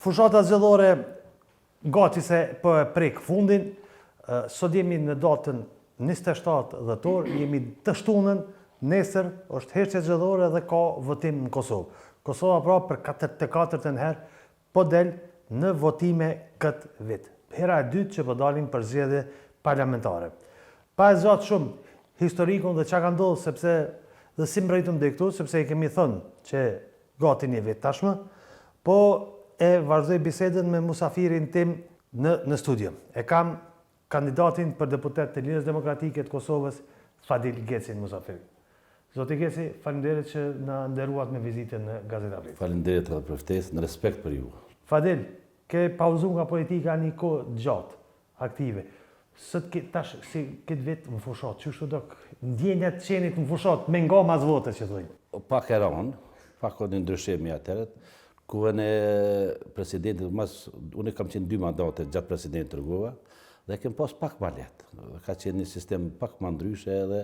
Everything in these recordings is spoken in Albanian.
Fushata zgjedhore gati se po e prek fundin, sot jemi në datën 27 dhjetor, jemi të shtunën, nesër është heqje zgjedhore dhe ka votim në Kosovë. Kosova pra për 44-ën herë po del në votime këtë vit. Hera e dytë që po dalim për zgjedhje parlamentare. Pa e zgjatë shumë historikun dhe çka ka ndodhur, sepse dhe si mbretëm deri këtu, sepse i kemi thënë që gati një vit tashmë, po e vazhdoj bisedën me musafirin tim në studio. E kam kandidatin për deputet të Lidhjes Demokratike të Kosovës, Fadil Gecin Musafiri. Zoti Geci, faleminderit që na nderuat me vizitën në Gazeta Vrit. Faleminderit edhe për ftesën, në respekt për ju. Fadil, ke pauzuar nga politika një kohë gjatë, aktive. Sot tash si këtë vit në fushat, çështu do ndjenjat qenit në fushat me nga mas vote që thonë. Pak e ranë, pak një ndryshim atëherë. Kuën e presidentit, unë kam qenë 2 mandate gjatë presidentit Rugova, dhe kem pas pak ma letë. Ka qenë një sistem pak ma ndryshe edhe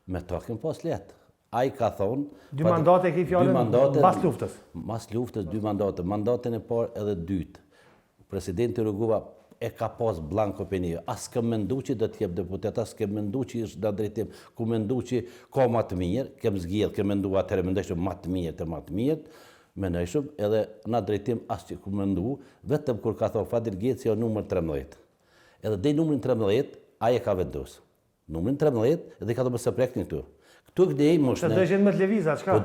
me ta kem pas letë. A i ka thonë... 2 mandate ke fjallën mas luftës? Mas luftës, 2 mandate. Mandaten e parë edhe dytë. Presidenti Rugova e ka pas blanko për një. As kem mendu që do t'jep deputet, as kem mendu që është në drejtim, ku mendu që ka ma të mirë, kem zgjellë, kem mendu atëre, mendojshë ma të mirë, menojshëm, edhe në drejtim as që ku mendu, vetëm kur ka thonë Fadil Geci o numër 13. Edhe dhe numërin 13, aje ka vendosë. Numërin 13, edhe ka thonë më së prek një këtu. Këtu këtë e më shne... Të dëshin me të leviza, qka? Po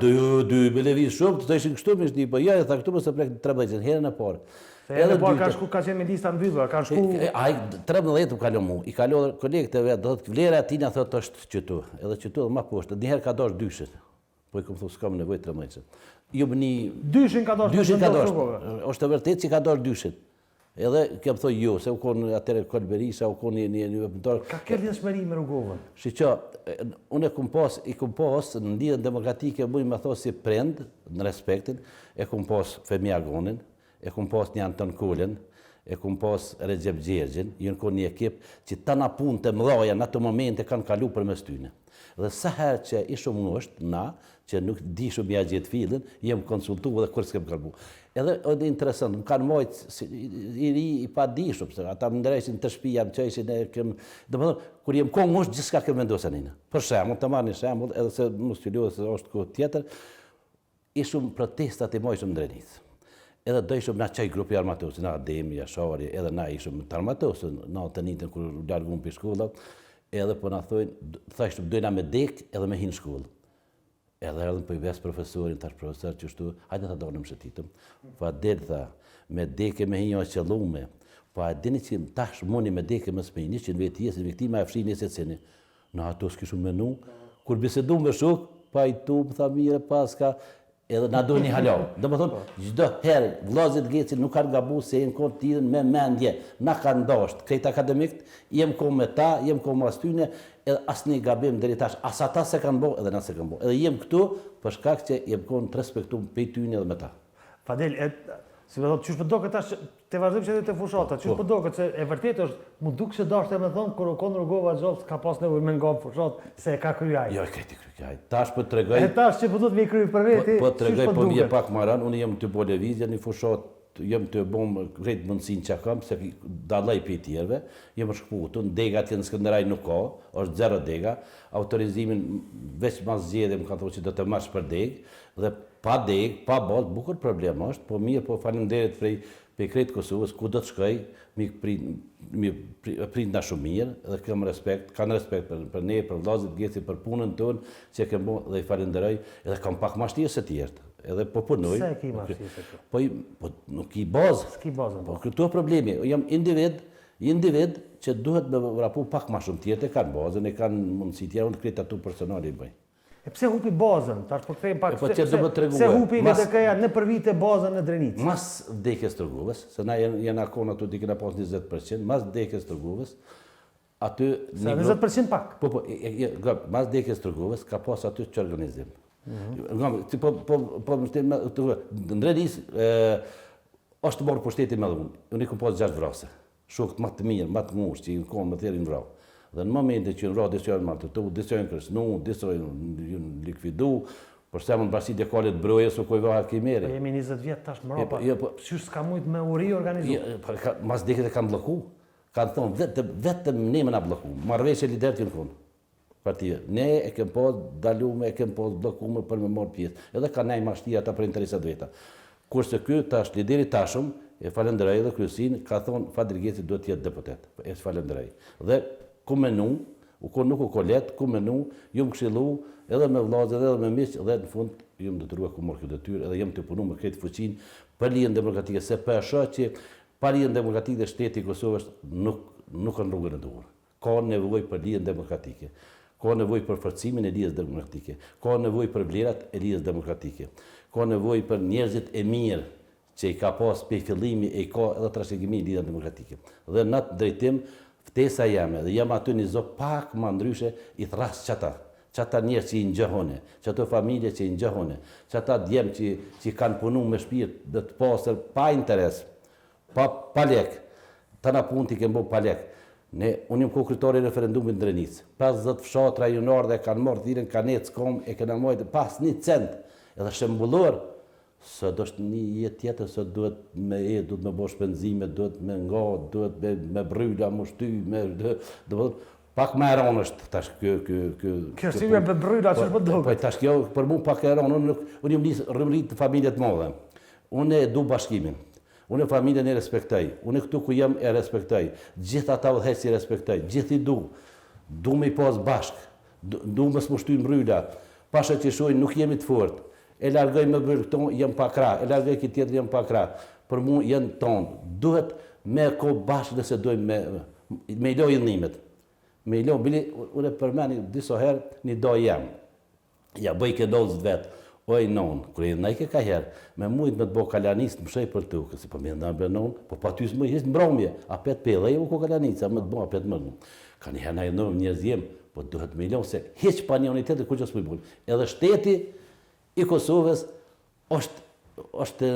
dy me leviz shumë, të dëshin kështu me shni, po ja, e tha këtu më së prek 13, herën e parë. Se herën e parë ka qenë me lista në byllë, ka shku... Aje 13 u kalon mu, i kalon kolegët e vetë, do të vlera atina thotë është qëtu, edhe qëtu dhe ma poshtë, njëherë ka dosh dyshin, po i këmë thë s'kam nevoj 13. Dyshin ka dosh? Dyshin ka dosh, është të vërtet që ka dosh dyshin. Edhe kem thoi jo, se u konë atëre Kolberisa, u konë një vëpëntar. Ka kërë një shmëri me Rugovën? Shqo, unë i kum pas, në Lidhjen Demokratike, mujë me thosë si prend, në respektin, e kum pas Femi Agonin, e kum pas një Anton Kulin, e kum pas Recep Gjergjin, jënë konë një ekip që ta na punë të mdhaja në ato momente kanë kalu për mes tyne. Dhe sa herë që ishëm ngosht, na, që nuk di shumë ja gjithë filin, jem konsultu dhe kërë s'kem kalbu. Edhe edhe interesant, më kanë mojtë i ri i pa di shumë, se ata më ndrejshin të shpija, më qëjshin e kem... Dhe më thonë, kur jem kohë ngosht, gjithë s'ka kem vendosa njëna. Për shemull, të marrë një shemull, edhe se më styliohet se është kohë tjetër, ishëm protestat i mojshëm ndrenicë. Edhe do ishëm na qaj grupi armatosi, na Ademi, Jashari, edhe na ishëm të armatosi, na të njëtën kur largun për shkolla, edhe po na thojnë, thashtë dojna me dek edhe me hinë shkollë. Edhe erdhën për i vesë profesorin, tash profesor që shtu, hajde të donim shëtitëm. Po a delë tha, me deke me hinjo e qëllume, po a dini që tash moni me deke më s'me 100 veti jesë, viktima e fshi njëse ceni. Në ato s'kishu menu, kur bisedu me shuk, pa i tu, tha mire, paska, edhe na do një halau. Dhe më thonë, gjdo herë, vllazit Geci nuk kanë gabu se jenë konë t'idhen me mendje, na kanë ndasht, krejt akademikt, jem ko me ta, jem ko mas tyne, edhe asë një gabim dheri tash, as ata se kanë bo, edhe na se kanë bo. Edhe jem këtu, për shkak që jem konë të respektu pej tyne edhe me ta. Fadil, si me thotë, qysh për do këtë tash, të vazhdim që edhe të fushata, qysh për do këtë, se e vërtet është, mu duk që dashtë e me thonë, kur u konë Rugova gjotë, ka pas nevoj me nga fushat, se e ka kryaj. Jo, e këti kryaj. Tash për të tregoj... E tash që për du të mi kryj për veti, po të tregoj, po mje pak maran, unë jem të bo levizja, një fushat, jem të bom krejt mundësin që kam, se dalaj për i tjerve, jem shkputun, dega të në Skënderaj nuk ka, është 0 dega, autorizimin veç mas zjedhe më ka thonë që do të marsh për deg, dhe pa deg, pa bazë, bukur problem është, po mirë, po faleminderit prej krejt Kosovës, ku do të shkoj, mi prind na shumë mirë, dhe kanë respekt për ne, për vllazit Geci, për punën tonë, që e kemë bo dhe i falenderoj, edhe kam pak mashtije se tjertë. Edhe po punoj. Se e ki mashtije se të? Po nuk i bazë. S'ki bazën. Po këtu e problemi, jam individ që duhet me vrapu pak ma shumë tjertë, e kanë bazën, e kanë mundësi tjera, unë kretë atu personali i bëj. E pse hupi bazën? Tash po kthejmë pak, pse hupi LDK-ja në për vite bazën në Drenicë? Mas vdekjes të Ruguvës, se na jena konë atu t'i kena pas 20%, mas vdekjes të Ruguvës, aty... Se 20% pak? Po, mas vdekjes të Ruguvës, ka pas aty që organizim. Në Drenicë, është morë për shteti me dhe unë i kom pas 6 vrase, shokët më të mirë, më të ngushtë, që i në konë më të jerin vrau. Dhe në momente që në ra disojnë martëtu, disojnë kërësnu, disojnë likvidu, Për shembull Bashkia e Djekalit Broje su koivahet kimeri. Po jemi 20 vjet tash më po, ropa. Qysh s'ka mujt me u riorganizu? Mas dekët e kanë blloku. Kanë thonë vetëm ne më na blloku. Marrëveshje lider të konë. Partia. Ne e kem pas dalume, e kem pas bllokuar për me marr pjesë. Edhe kanë ndaj mashtia ata për interesat veta. Kurse ky tash lideri tashëm e falenderoj edhe kryesin ka thonë Fadrigeci duhet të jetë deputet. E falenderoj. Dhe ku menu, nuk u kolet, ku menu, ju më këshillu edhe me vllazë edhe me miq dhe në fund ju më detyruar ku mor këtë detyrë edhe jam të punu me këtë fuqinë për ligjin demokratike se për shoh që pa ligjin demokratik dhe shteti i Kosovës nuk kanë rrugën e duhur. Ka nevojë për ligjin demokratike. Ka nevojë për forcimin e ligjit demokratike. Ka nevojë për vlerat e ligjit demokratike. Ka nevojë për njerëzit e mirë që i ka pas pe fillimi e ka edhe trashëgimi i ligjit demokratike. Dhe në atë drejtim ftesa jame dhe jam aty një zot pak më ndryshe i thras çata njerëz që i ngjahone, çato familje që i ngjahone, çata djem që kanë punu me shpirt dhe të pastër pa interes, pa lek. Tana punë ti kemë pa lek. Unë jam kokryetari i referendumit në Drenicë. 50 fshatra junar dhe kanë marrë thirrën Kanec.com e kanë marrë pas 1 cent. Edhe shembullor se do të një jetë tjetër se duhet me bëj shpenzime, duhet me nga, duhet me bryla, më shty, do pak më eron është tash ky. Kjo si me bryla ç'është po duket. Po tash kjo për mua pak eron, unë jam rrymrit të familje të mëdha. Unë e du bashkimin. Unë familjen e respektoj. Unë këtu ku jam e respektoj. Gjithë ata udhëheqësi respektoj. Gjithë i du. Du me i pas bashk. Du me s'më shty bryla. Pasha që shojnë nuk jemi të fortë. E largoj me bërë këto, jam pa krah. E largoj këtë tjetër, jam pa krah. Për mu janë tonë. Duhet me ko bashkë nëse dojmë me i lojë nimet. Me i lojë, bili, unë e përmeni diso herë një dojë jam. Ja, bëj ke dozët vetë. Oj, non, kërë i najke ka herë, me mujtë me të bo kalanistë më shej për tu, kësi për me ndajnë non, po pa ty s'më jeshtë mbromje, a petë pele, e u ko kalanistë, a më të bo, a petë mërnu. Ka një herë na e nërëm njerëz jem, po duhet me ilonë se heq pa një unitet e ku që s'më i bullë. Edhe shteti i Kosovës është që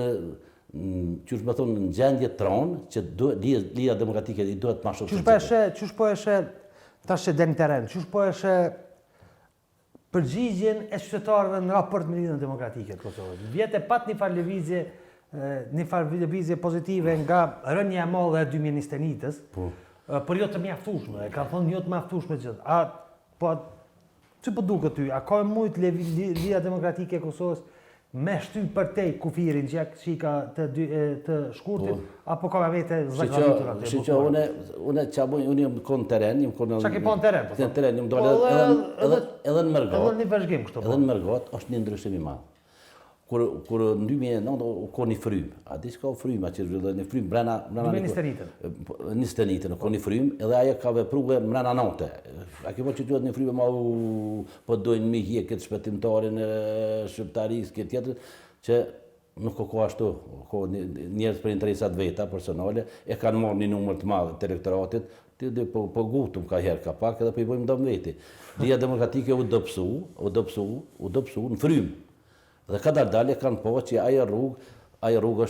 është me thonë në gjendje tronë, që lija demokratike i duhet ma shumë. Qysh po eshe, tash që den teren, qysh po eshe përgjigjen e qytetarëve në raport me lidhjen demokratike të Kosovës. Vjetë e pat një farë lëvizje pozitive nga rënja e madhe e 2021-s, por jo të mjaftueshme, ka thonë jo të mjaftueshme gjithë. Që po duket ty, a ka mujt lidhja demokratike e Kosovës me shty për te kufirin që ka të shkurtit, apo ka me vete zaklamitur atë? Shqyqa, unë jam konë teren, qa ke po në teren? Në teren, jam dole edhe në Mërgot. Edhe në vëzhgim kështu. Edhe në Mërgot, është një ndryshim i madh. Kur në 2009 ka një frymë, a di që ka frymë, që është një frymë brenda... Një stenitën. Një stenitën, ka një frymë, edhe ajo ka vepruar brenda note. A ke po që duhet një frymë ma po dojnë mi hje këtë shpetimtarin e shqiptarisë, këtë tjetër, që nuk ka ashtu, ka njerëz për interesat veta, personale, e kanë marrë një numër të madh të elektoratit, po gutum ka herë ka pak, edhe po i bëjmë dëm veti. Lija demokratike u dopsu në frymë. Dhe ka dalë kanë po që ajo rrugë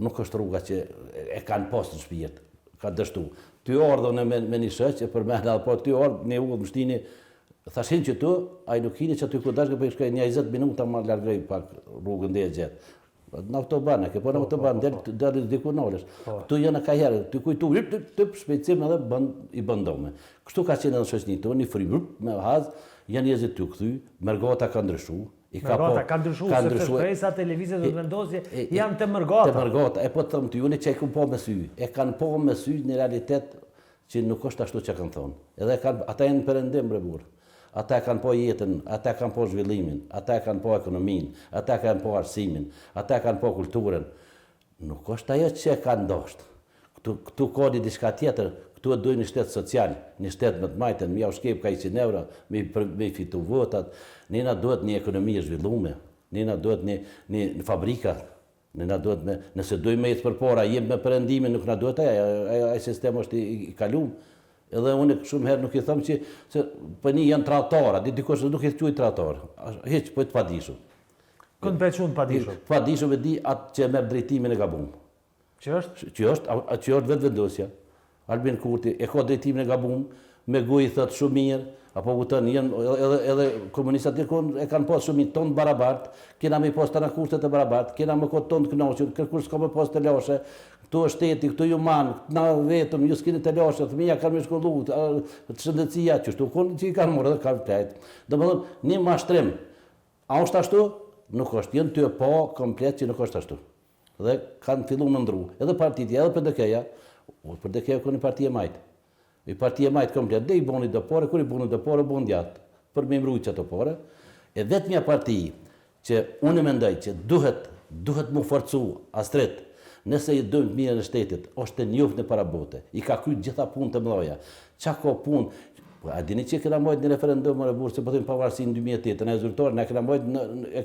nuk është rruga që e kanë pas në shpirt, ka dështu. Ty ardhën me një shëq, e përmena, po ty ardhën një ullë më shtini, thashin që tu, a i nuk hini që ty ku dashke për i shkaj një 20 minuta ma largrej pak rrugën dhe e gjetë. Në autoban, ke po në autoban, dhe diku nërës. Tu janë ka herë, ty kujtu, shpejtësim edhe i bëndome. Kështu ka qenë në shëqni tu, një frim, me hazë, janë jezit të këthy, Mërgota ka ndryshu. Mërgota ka ndryshu, se shpresa televizit dhe vendosje janë të Mërgota. Të Mërgota, e po të thëmë ty, unë që e këmë po me sy. E kanë po me sy një realitet që nuk është ashtu që kanë thonë. Edhe ata e në përëndim, bre burë. Ata e kanë po jetën, ata e kanë po zhvillimin, ata e kanë po ekonomin, ata e kanë po arsimin, ata e kanë po kulturën. Nuk është ajo që e kanë ndoshtë. Këtu ka një diçka tjetër, këtu e dojnë një shtetë social, një shtetë më të majtën, mi au shkep ka 100 euro, mi fitu votat, nëna duhet një ekonomi e zhvillume, nëna duhet një fabrika, nëna duhet nëse dojnë me jetë për para, jem me përëndimin, nuk na duhet aja sistem është i kalum. Edhe unë shumë herë nuk i thëmë që për një janë tratora, dikosh nuk i quaj trator, heq po të padishëm. Kënë për qunë padishëm? Padishëm e di atë që e merë drejtimin e gabumë. Që është? Që është vetë vendosja. Albin Kurti e ka drejtimin e gabumë, me gujë thot shumë mirë, apo kupton, edhe komunistat e kanë pas shumë tonë barabartë, kena me pas të në kushtet e barabartë, kena me këtë tonë të kënaqur, kërkur s'ka me pas të lashe, këtu është shteti, këtu ju manë, na vetëm, ju s'kini të lashe, fëmija kanë me shkollu, të shëndetësia, qështu, që i kanë morë dhe kanë plejtë. Dhe më dhëmë, një mashtrim, a është ashtu? Nuk është, jenë të po komplet që nuk është ashtu. Dhe kanë fillu më ndru, edhe partitja, edhe PDK-ja, PDK-ja kënë i partije majtë. I partije majtë komplet, dhe i boni dëpore, kër i boni dëpore, boni djatë, për me imrujtë që dëpore, e vetëmja partiji që unë mendoj që duhet mu forcu astret, nëse i dëmë të mirë në shtetit, është të njofë në parabote, i ka kryt gjitha punë të mdoja, qa ko punë, a dini që e këna mojtë një referendum më reburë, se pëthim pavarësi në 2008, në rezultorën e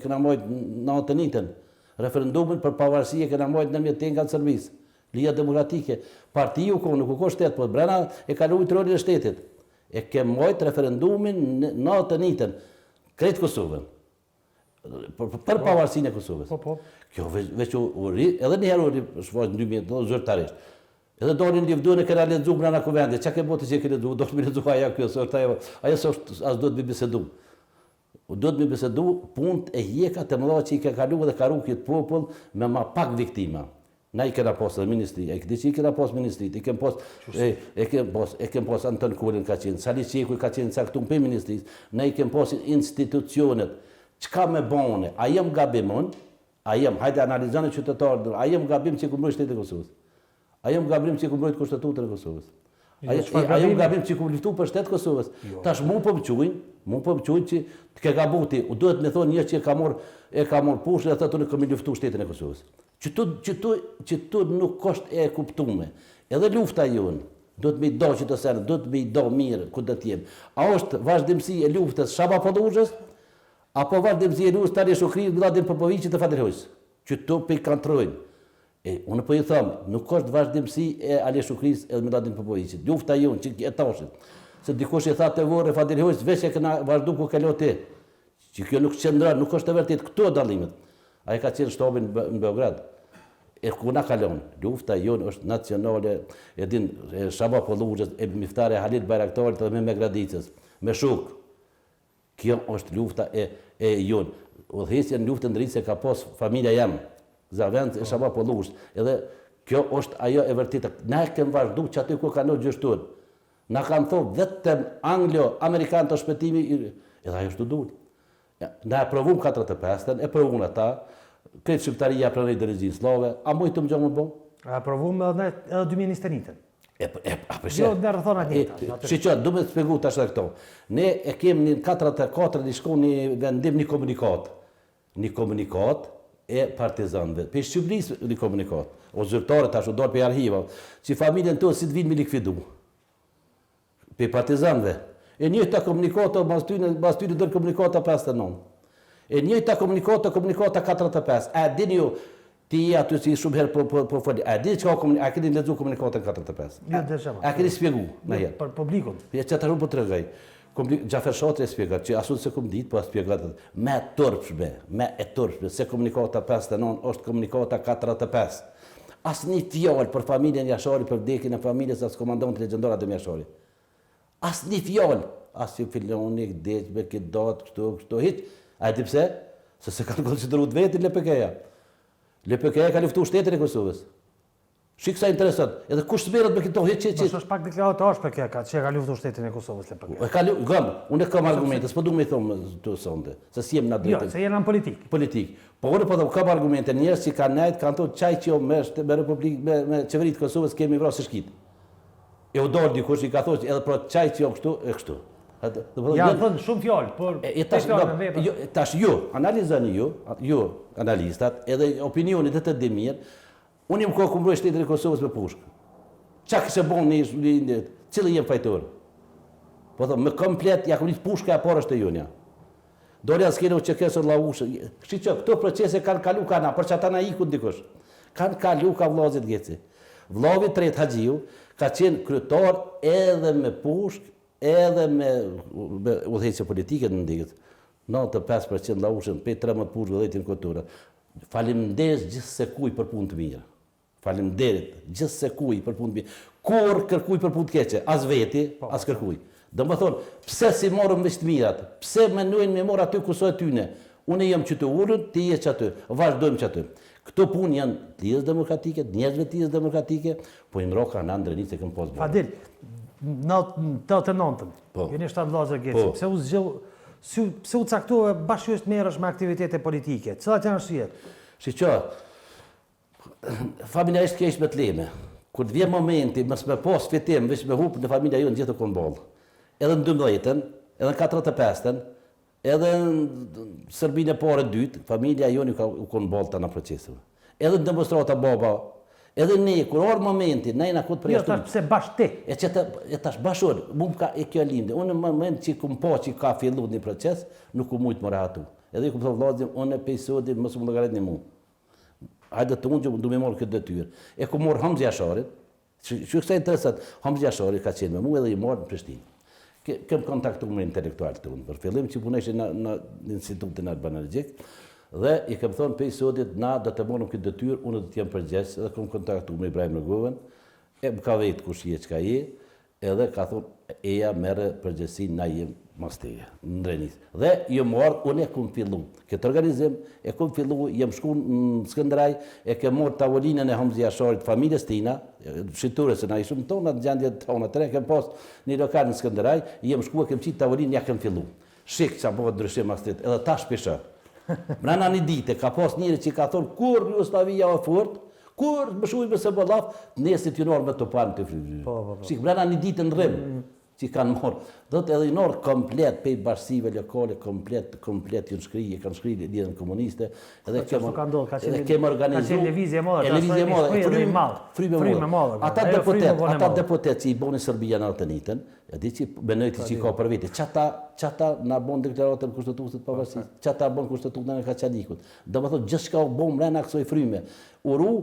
këna mojtë në atënitën, referendumin për pavarësi e këna mojtë në 2008 nga të servisë. Lija demokratike, partiju nuk u ko shtetë, po brena e ka lujtë rolin e shtetit. E ke mojtë referendumin në të nitën, kretë Kosovën, për pavarësin e Kosovës. Kjo veç u ri, edhe njëherë u ri, shfaqë në 2000, zërtarisht. Edhe dorin livdu në këra ledzu brana kuvendit, qa ke bote që ke ledzu, do shmi ledzu aja kjo, aja së është, as do të mi bisedu. Do të mi bisedu punët e hjeka të mëdha që i ke kalu dhe karu këtë popull me ma pak viktima. Na i kena pas ministri, e këti që i kena pas ministrit, e kem pas Anton Kulin ka qenë, Sali Qekuj ka qenë caktun për ministris, na i kem pas institucionet, qka me bone, a jem gabimon, a jem, hajde analizane qytetarë, a jem gabim që i kumbrojt shtetë e Kosovës, a jem gabim që i kumbrojt kushtetutën e Kosovës, a jem gabim që i kum liftu për shtetë Kosovës, tash mu për mëqujnë që të ke gabuti, u duhet me thonë një që e ka mor pushën e thëtë unë këmi luftu shtetin e Kosovës. Që tu nuk është e kuptume. Edhe lufta jonë, do të me i do që të senë, do të me i do mirë, ku do t'jem. A është vazhdimësi e luftës Shaba Polluzhës, apo vazhdimësi e luftës Tari Shukri, Miladin Popovicit e Fadirhojës, që tu për i kantrojnë. Unë për i thëmë, nuk është vazhdimësi e Ale Shukris e Miladin Popovicit. Lufta jonë, që e tashit. Se dikush i tha të vorë e Fadirhojës, veç e këna vazhdu ku kello ti. Që kjo nuk qëndran, nuk është të vërtit këto dalimet. A i ka qenë shtabin në Beograd. E kuna kalon, lufta jonë është nacionale, e din Shaba Polluzhës, e Miftare Halil Bajraktarit dhe me Gradicës, me Shuk. Kjo është lufta e jonë. Udhëheqja në luftën drejtë se ka pas familja jam, Zavend e Shaba Polluzhës. Edhe kjo është ajo e vërtetë. Na e kem vazhdu që aty ku kanë gjështuar. Na kanë thonë vetëm Anglo-Amerikan të shpëtimi, edhe ajo është dulë. Na e provum 45-ën, e provum ata, këtë shqiptaria pranej dërëgjin slave, a mujtë të më gjohë më bo? A provum edhe 2021-ën. A përshë? Jo, në rëthonat njëta. Shqyqo, du me të spegu të ashtë dhe këto. Ne e kemi një 44 një shku një vendim një komunikat. Një komunikat e partizanve. Për Shqipëris një komunikat. O zyrtare të ashtu dorë për arhiva. Që familjen të si të vinë me likvidu. Për partizanve. E njëjta komunikata, mas tyri dërë komunikata 59. E njëjta komunikata 45. A dini ju, ti je aty si shumë herë po foli, a dini që a keni lezu komunikata 45? A keni spjegu, në herë? Për publikun. Që të shumë po të regaj. Gjafer Shatri e spjegat, që asun se kom ditë, po e spjegat me tërpshme, se komunikata 59 është komunikata 45. As një fjallë për familjen Jashari, për vdekin e familjes as komandant legjendar Adem Jashari. As një fjallë, as një filonik, deqbe, këtë datë, kështu, hiq. A e di pse? Se kanë konsideru të vetin LPK-ja. LPK-ja ka luftu shtetin e Kosovës. Shikë sa interesant, edhe kush të merret me këto hiq. Mos është pak deklaratë LPK-ja që ka luftu shtetin e Kosovës LPK-ja. Unë kam argumente, s'po du me i thomë të sonde, se si jem në drejtën. Jo, se jenë në politik. Politik. Po unë po kam argumente, njerëz që kanë nejtë, kanë thonë qaj që jo me Republikë, me qeveritë Kosovës kemi vrasë shkit. E u dorë dikush i ka thonë edhe pra qaj që jo kështu, e kështu. Ja thënë shumë fjallë, por të fjallë në vepër. Tash ju, analizani ju analistat, edhe opinionit e të dimirë, unë jem kohë kumbroj shtetin e Kosovës me pushkë. Qa kështë bon një, cilë jem fajtorë? Po thëmë, me komplet, ja këmrit pushka e parë është të junja. Dorja s'kene u që kësër la ushë. Kështë që këto procese kanë kalu ka na, për që ata na iku dikush. Kanë kalu ka vlazit geci. Vlavit Tret Haxhiu ka qenë kryetar edhe me pushkë, edhe me udhëheqje politike në ndikët, 95% la ushën, 13 pushkë dhe dhejtin kulturë. Faleminderit gjithë se kuj për punë të mirë. Faleminderit gjithë se kuj për punë të mirë. Kur kërkuj për punë të keqe, as veti, as kërkuj. Do më thonë, pse si morëm me të mirat, pse menojnë me morë aty kusoj tyne, unë jam që të ullën, ti je që aty, vazhdojmë që aty. Këto punë janë të lidhës demokratike, njerëzve të lidhës demokratike, po i nroka në Andreni se këm posë bërë. Fadil, në 89-ën, jeni 7 vllazër Geci, pse u caktuve bashkërisht merresh me aktivitete politike? Cilat janë arsyet? Shiqo, familjarisht keq me të leme. Kur të vjen momenti, mos me pas fitim, veç me hupë në familja jonë gjithë konë bollë. Edhe në 12-ën, edhe në 45-ën, edhe në Serbinë e parë e dytë, familja jonë u konë bollë të në procesëve. Edhe në demonstrata baba, edhe ne, kur orë momenti, ne na këtë Jo, tash pse bashkë ti? E tash bashkër, mu ka e kjo linde. Unë në moment që kum po që ka fillu një proces, nuk ku mujtë më rahatu. Edhe i kum thonë vllazim, unë e pejsodi, mësë më llogarit një mu. Hajde të unë që du me morë këtë detyrë. E ku morë Hamzi Jasharit, që kësa interesat, Hamzi Jasharit ka qenë me mu edhe i morë në Prishtinë. Kem kontaktu me intelektual të unë, për fillim që puneshë në institutin Albanagjik, dhe i kem thonë pej sodit, na do të morëm këtë detyrë, unë do t'jem përgjegjës, edhe kem kontaktu me Ibrahim Rëgovën, e më ka vetë kush je që ka je, edhe ka thonë, eja mere përgjegjësi na jem mas teje, në Drenis. Dhe jo morë, unë e kum fillu. Këtë organizim, e kum fillu, jem shku në Skënderaj, e kem morë tavolinën e Hamzi Jasharit, familjes tina, shqipture, se na i shumë tona, në gjendje tona të re, kem pas një lokal në Skënderaj, jem shku e kem qitë tavolinë, ja kem fillu. Shik që a bëhet ndryshim mas tjetë, edhe tash pisha. Mrena një dite, ka pas njëri që ka thonë, kur Jugoslavia o fort, kur më shujme se bolaf, nesit ju norë me të panë të frigjë. Shik, mrena një dite në rrim, që kanë morë. Do të edhe i norë komplet, pej bashkësive lokale, komplet ju në kanë shkri lidhën komuniste. Edhe kemë organizu. Ka qenë levizje madhe. Levizje madhe, fryme madhe. Ata deputet që i boni Serbia në alternitën, e di që benojti që i ka për vete. Qata na bon deklaratën kushtetusit pavarësisë, qata bon kushtetutën e Kaçanikut. Do më thotë gjithë shka u bon mrena kësoj fryme. Uru,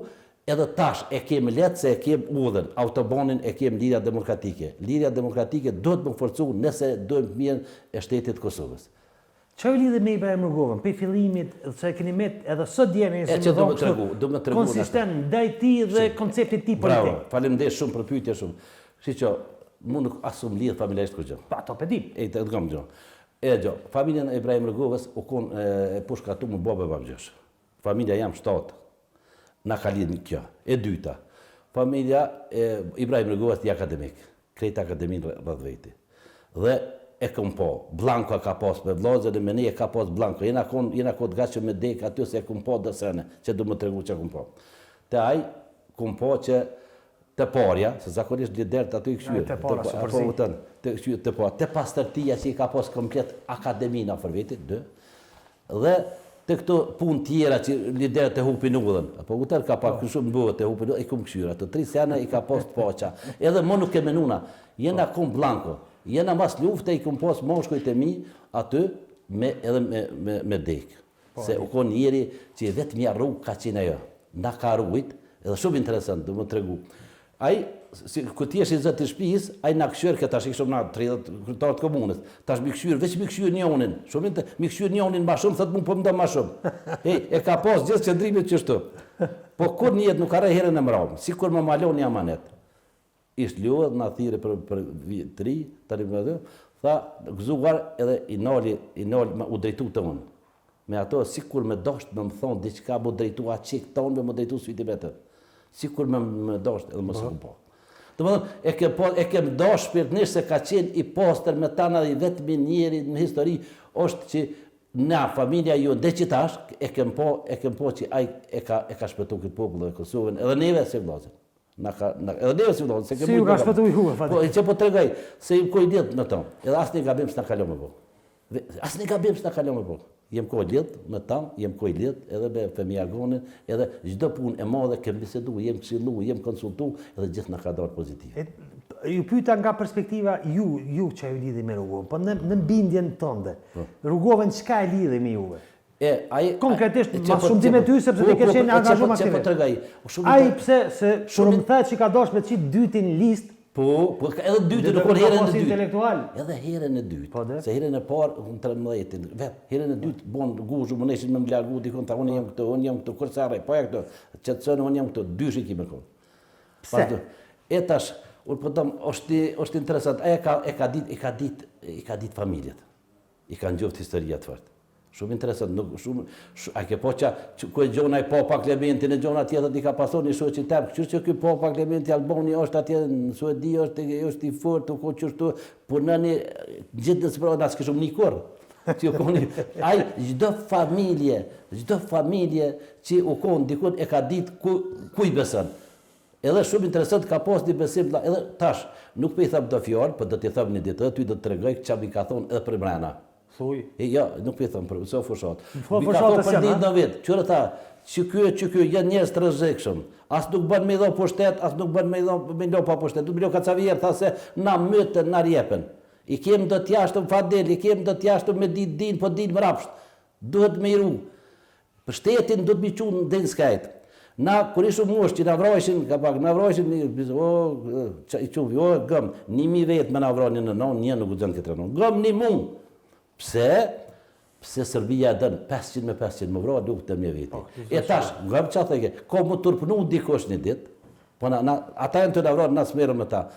edhe tash e kemë letë se e kemë udhën, autobanin e kemë Liria Demokratike. Liria Demokratike do të më forcu nëse dojmë të mirën e shtetit Kosovës. Që u lidhe me Ibrahim Rëgovën, për fillimit, që keni met edhe sot djeni, e që do më tregu konsistent ndaj ti dhe konceptit ti politik. Bravo, falemnderit shumë për pyetje shumë. Shiqo, mu nuk asum lidhë familjarisht kur gjë. Pa, to pedim. E të gëmë gjë. E gjë, familjen e Ibrahim Rëgovës u konë pushkatu më babë e babgjësh. Familja jam 7. Na ka lidhë kjo. E dyta, familja Ibrahim Rëgovës të akademik, krejtë akademin rrëdhë veti. Dhe e këm po, Blanko ka pas me vlozën e me ne e ka pas Blanko. Jena kod gaqë me dek aty se e këm po dësene, që du më tregu që këm po. Te aj, këm po që të parja, se zakonisht liderët aty i këshyrë. Te para, së përzi. Te pastërtia që i ka pas komplet akademin a fër veti, 2. Dhe të këto punë tjera që liderët e hupin udhën, apo utër ka pak shumë bëhet e hupin udhën, i kumë këshyra, të 3 sene i ka post paqa. Edhe më nuk e menuna, jena kumë Blanko, jena mas lufte i kumë post moshkojt e mi, aty edhe me dekë. Se u konë njeri që vetë mja rrugë ka qenë ajo, na ka rrugit, edhe shumë interesant, du më tregu. Ai, këtë ti është i zëtë të shpis, ai na këshyrë këtë ashtë i shumë na 30 kryetarët komunës. Tash mi këshyrë, veç mi këshyrë njonin. Mi këshyrë njonin ma shumë, thëtë mu për më do ma shumë. E ka pas gjithë qëndrimit qështu. Po kur njët nuk arre herën e mravë, si kur më malon një amanet. Ishtë ljohet, na thire për 3, tani më dhe, tha, gëzuar edhe i nali u drejtu të unë. Me ato, si kur me dosht me më thonë, diqka mu drejtu a qik tonë, me më drejtu së viti betër. Si kur me dosht edhe më së më po. Të më dhëmë, e kem dosht shpirtnisht se ka qenë i poster me tana dhe i vetëmi njeri në histori, është që na, familja ju dhe qitash, e kem po që aj e ka shpëtu këtë popullë dhe Kosovën, edhe neve se vlozën. Edhe neve se vlozën, se si ju ka shpëtu i huë, po, që po të regaj, se i koj lidhë në tonë, edhe asë një gabim së në kalon me po. Asë një gabim së në kalon me po. Jem koj lidhë me tamë, jem koj lidhë edhe me Femia Agonin, edhe gjdo punë e madhe kem bisedu, jem këshillu, jem konsultu, edhe gjithë në ka darë pozitive. Ju pyta nga perspektiva ju që ju lidhi me Rrugovën, po në bindjen tënde, Rrugovën qka e lidhi me juve? Konkretisht, ma shumë di me ty, sepse ti ke qenë angazhum aktive. Ai pse, se kur më thë që ka dosh me qitë dytin listë, po, edhe dytë nuk konë herën e dytë. Intelektual. Edhe herën e dytë. Se herën e parë, unë 13, herën e dytë, bon, guzhu, më neshin me më largu, dikon ta, unë jam këto, kërë sa arrej, po e këto, qëtësënë, unë jam këto, 2 shikime konë. Pse? E tash, Unë po them, është interesant, e ka ditë familjet, i kanë gjoft historia të fort. Shumë interesant, a ke po që ku e gjona i Papa Klementin, e gjona tjetët i ka pasur një shoqë i tepë, që ky Papa Klementi Albani është atje në Suedi, është i fort, ku qështu, por nëni gjithë në sëpërë, nësë këshumë një kur. Ai, gjdo familje që u konë dikun e ka ditë ku i besën. Edhe shumë interesant ka pas një besim, edhe tash, nuk për i thëmë do fjallë, për do t'i thëmë një ditë, ty do të tregoj që mi ka thonë edhe për mrena. Thuj. Ja, nuk për i thëmë për, so fushat. Mi ka thonë për ditë në vetë, qërë ta, që kjo, janë njerës të rëzikshëm. As nuk bën me i dho për shtet, as nuk bën me i dho pa për shtet. Nuk me i ka cavjerë, tha se na mëtën, na rjepen. I kemë do t'jashtu më fadel, i kemë do t'jashtu me ditë din, po din më rapsht. Duhet me i ru. Për shtetin duhet me i qunë në din skajt. Na, kur ishu mosh që na vrojshin, gëm, 1000 vetë me na vrojnë në non, një nuk u dënë këtë renon. Gëm 1 mund. Pse? Pse Serbia dënë 500 me 500 më vrojnë, duke të mje veti. E tash, gëm që thëke, ko më turpënu dikosh një ditë, po ata e në të na vrojnë, na smerën me ta.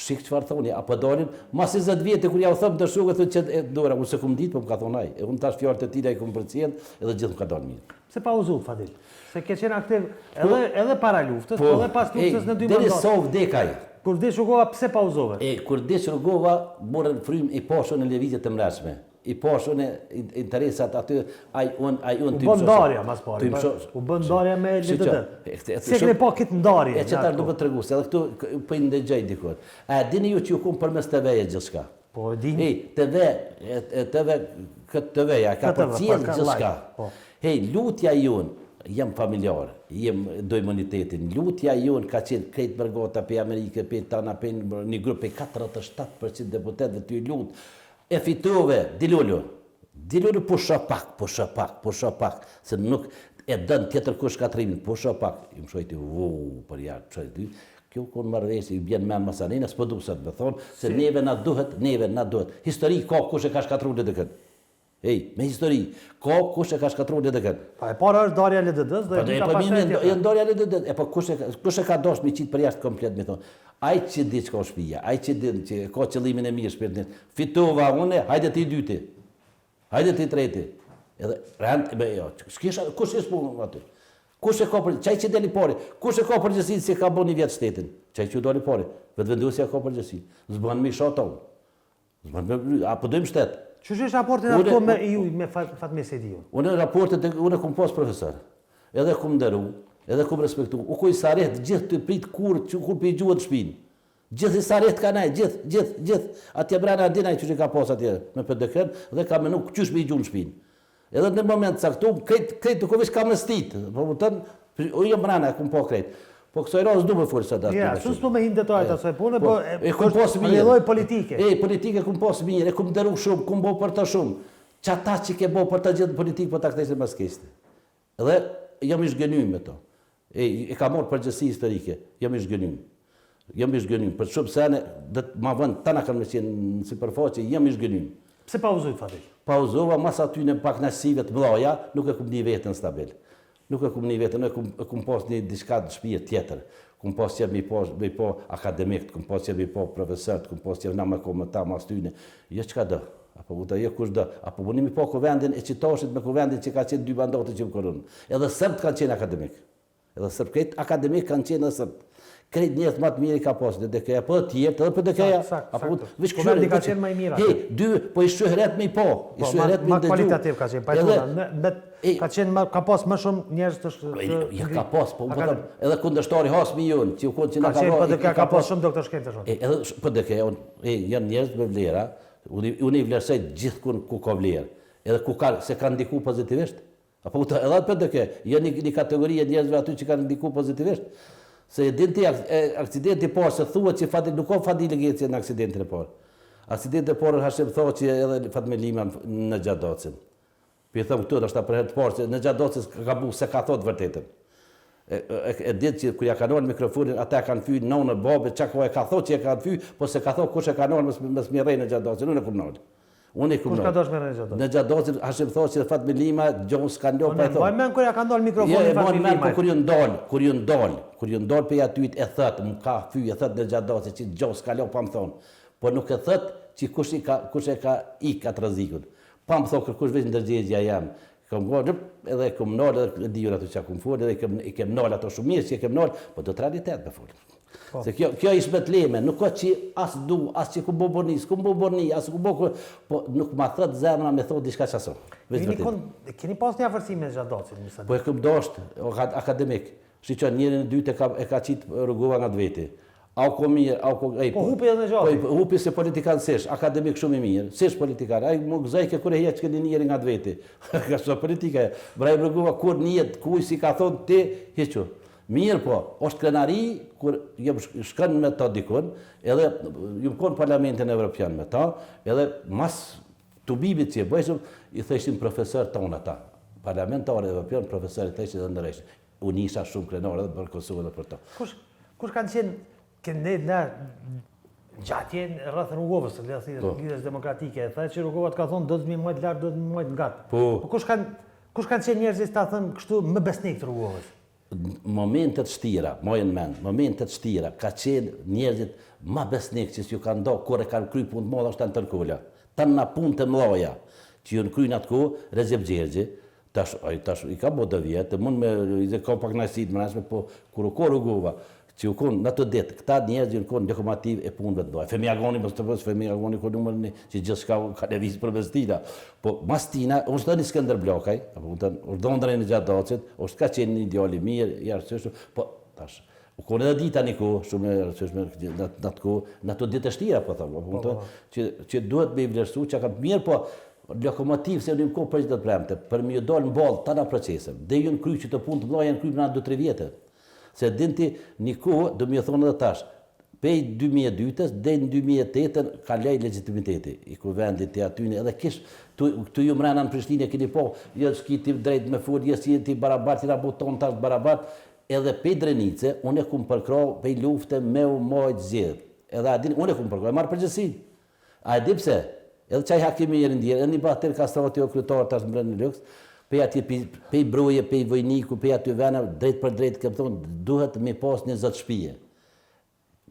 Shikë qëfar thoni, apo dolin, mas 20 vjetë kur ja u thëmë dërshukë, thënë që e dora, unë se kumë ditë, po më ka thonë aj, e unë tash fjallë të tira i kumë përcjen, edhe gjithë më ka dalë mirë. Se pa uzu, Fadil, se ke qenë aktiv edhe para luftës, po edhe pas luftës në 2 mandat. Deri sa u vdekaj. Kur vdesh Rugova, pse pa uzove? Kur vdesh Rugova, morën frym i pashën në lëvizje të mreçme. I pashën e interesat aty, ai unë U bën ndarja, mas pari. U bën ndarja me LDD. Se kene pa këtë ndarje. E që ta nuk të tregu, se edhe këtu për i ndëgjaj dikur. A dini ju që ju kumë përmes TV-je gjithçka? Po, e dini. Këtë TV-ja, ka përcjell gjithçka. Hej, lutja jonë, jam familjar, jem do imunitetin, lutja jonë ka qenë krejt bërgota për Amerike, për tana, për një grupë, për 47% deputetëve të ju lutë, e fitove, Dilullu po shapak, se nuk e dënë tjetër kush katrimin, po shapak, i më shojti, për jarë, kjo konë marrëveshje, i bjenë me masanina, s'po du se të me thonë, se neve na duhet, histori ka kush e ka shkatru në dëkën. Ej, me histori, ka kush e ka shkatru në dëkën. Pa e para është darja LDD-s dhe e ka pasaj tjetër. E ndarja LDD-s, e po kush e ka dosh me qitë për jashtë komplet me thonë. Aj që di që ka shpija, aj që di që ka qëllimin e mirë shpirtin, fitova une, hajde ti dyti, hajde ti treti. Edhe, kush e s'punë aty? Kush e ka për, qaj që deli pari, kush e ka përgjësit si ka bo një vjetë shtetin? Qaj që doli pari, vetë vendusja ka përgjësit. Zbanë mi shaton, apo dojmë shtetë. Qështë është raportin ato me ju, me Fatmir Sejdiun? Unë raportet, unë kom pas profesor, edhe kom ndëru, edhe kom respektu. U kuj saret, gjithë të prit kur për i gjuhët shpinë. Gjithë i saret ka nej, gjithë. Atje brana dinaj që ka pas atje me përdekën, dhe ka menu qysh për i gjuhën shpinë. Edhe në moment saktu, krejt të kovish kam në stitë. U jë brana, kom po krejt. Po kësoj razë du me fërë së datë. Ja, sus në me hinë detajt asoj punë, po rrjedhoj politike. Politike kum pas mirë, kum dëru shumë, kum bo për të shumë. Që ata që ke bo për të gjithë politikë, për të këtejse mas keste. Edhe jam i shgënym me to. E ka morë përgjësi historike, jam i shgënym. Për shumë sene, ma vënd, tana kanë me qenë në si përfaqe, jam i shgënym. Pse pa uzoj, Fadil? Pa uzova, mas aty në pak nësive të mdoja, nuk e kum një vetën stabil. Nuk e kum një vetën, e kum pas një diçka të shpije tjetër. Kum pas që mi po akademikët, kum pas që mi po profesorët, kum pas që na me ko me ta mas tyne. Jo qka dë, apo kuta jo kush dë, apo bu nimi po kuvendin e qitoshit me kuvendin që ka qenë 2 bandote që më kërën. Edhe sërbët kanë qenë akademik. Edhe sërbët, krejt akademik kanë qenë edhe sërbët. Krejt njëtë më të mirë i ka pasë në DK-ja, po të tjetë, edhe për DK-ja. Kuvendi ka qenë më i mira. Po i shëhret me i po. Ma kvalitativ ka qenë, ka qenë, ka pasë më shumë njerës të Ja ka pasë, po edhe kundështari hasë mi jonë, që u konë që në ka qenë për DK-ja ka pasë shumë doktor shkenë të shumë. Edhe për DK-ja, janë njerës me vlera, unë i vlerësaj gjithë ku ka vlerë, edhe ku ka, se kanë ndiku pozitivisht. Apo edhe për DK-ja, janë një kategori e njerësve aty që kanë ndiku pozitivisht. Se aksidenti parë, se thua që nuk ka Fadil Gjeci në aksidentin e parë. Aksidenti e parë Hashim thonë që edhe Fatmir Liman në Gjadocin. Për i thëmë këtu, është ta për herë të parë, që në Gjadocin ka bu se ka thotë vërtetën. E ditë që kërja ka nërë mikrofonin, ata kanë fyë nënë, babë, që e ka thotë që e ka fyë, po se ka thotë kush e ka nërë mësë mirërej në Gjadocin, unë e kumë nërë. Unë e Kush ka dosh me në Gjadoci? Në Gjadoci, Hashim thotë që Fatmi Lima, Gjon Skandjo, pa e thonë. Vaj men kërja ka ndonë mikrofonin Fatmi Lima. Kur ju ndalë për atyt e thëtë, më ka fyj e thëtë në Gjadoci, që Gjon Skandjo pa më thonë. Po nuk e thëtë që kush e ka ik atë rëzikun. Pa më thonë kërkush veç ndërgjegja jam. Kam gërë, edhe kom nalë, edhe dijon ato që kom folë, edhe i kem nalë ato shumë mirë që i kem nalë, po do të realitet me folë. Se kjo ishme të leme, nuk ka që as du, as që ku bo borni, s'ku bo borni, as ku bo kërë, po nuk ma thëtë zemra me thotë diçka qaso. Keni pas një afërsime në Gjadocin? Po e këm dashtë, akademik, shqyqon njërin e dytë e ka qitë rrugova nga dveti. Au ko mirë, au ko... Po hupi edhe në Gjadocin? Po hupi se politikan sesh, akademik shumë i mirë, sesh politikan, ai më gëzaj ke kure hje që këni njëri nga dveti. Ka shumë politika e, braj rrugova kur njët, kuj si ka thonë ti, heqo. Mirë po, është krenari, kur jem shkën me ta dikun, edhe ju më konë Parlamentin Evropian me ta, edhe mas të bibit që bëjshëm, i thështim profesor tonë ata. Parlamentare Evropian, profesor i thështim dhe ndërrejshëm. Unë isha shumë krenar edhe për Kosovë dhe për ta. Kush kanë qenë këndet në gjatje rrëth Rrugovës, lidhës demokratike, thë që Rrugovat ka thonë do të mi mojtë lartë, do të mi mojtë ngatë. Po kush kanë qenë njerëzit ta thënë kështu më besnik të Rrugovës? Momentet shtira, mojën mend, momentet shtira, ka qenë njerëzit ma besnik që s'ju kanë do, kur e kanë kry punë të modha është të në tërkulla. Tanë na punë të mloja, që ju në kryjnë atë ku, Recep Gjergji, tash i ka bo dë vjetë, mund me, i ka pak nëjësit më nësme, po kur u ko Rrugova, që ju konë në të ditë, këta njerëz ju në konë lokomotiv e punëve të dojë. Femi Agoni, më së të pësë, Femi Agoni ko numër një, që gjithë shka ka levizë për mes tina. Po, mas tina, është të një Skënder Blokaj, është dondre në Gjadocit, është ka qenë një ideali mirë, i arsëshu, po, tash, u konë edhe dita një ku, shumë e arsëshme në të ku, në të ditë e shtira, po thamë, që duhet me i vlerësu, që ka mirë, po, lokomotiv se në më kohë për gjithë të premte, për më ju dolë në bolë, të nga procesem, dhe ju në kry që të punë të mloja në kry në 2-3 vjetë. Se dinti një kohë, do më thonë edhe tash, pej 2002-ës, dhe në 2008-ën ka lej legitimiteti i kuvendit të atyne, edhe kish, këtu ju mrena në Prishtinë e kini po, jë s'ki ti drejt me fur, jë s'ki ti barabat, ti rabuton tash barabat, edhe pej Drenice, unë e kumë përkro pej lufte me u mojtë zjedh. Edhe adin, unë e kumë përkro, e marë përgjësin. A e di pse? Edhe qaj hakimi njërë ndjerë, edhe një bater kastrati o kryetar tash në brendë në lëks, pej ati, pej broje, pej vojniku, pej aty vena, drejt për drejt, kem thonë, duhet me pas një zëtë shpije.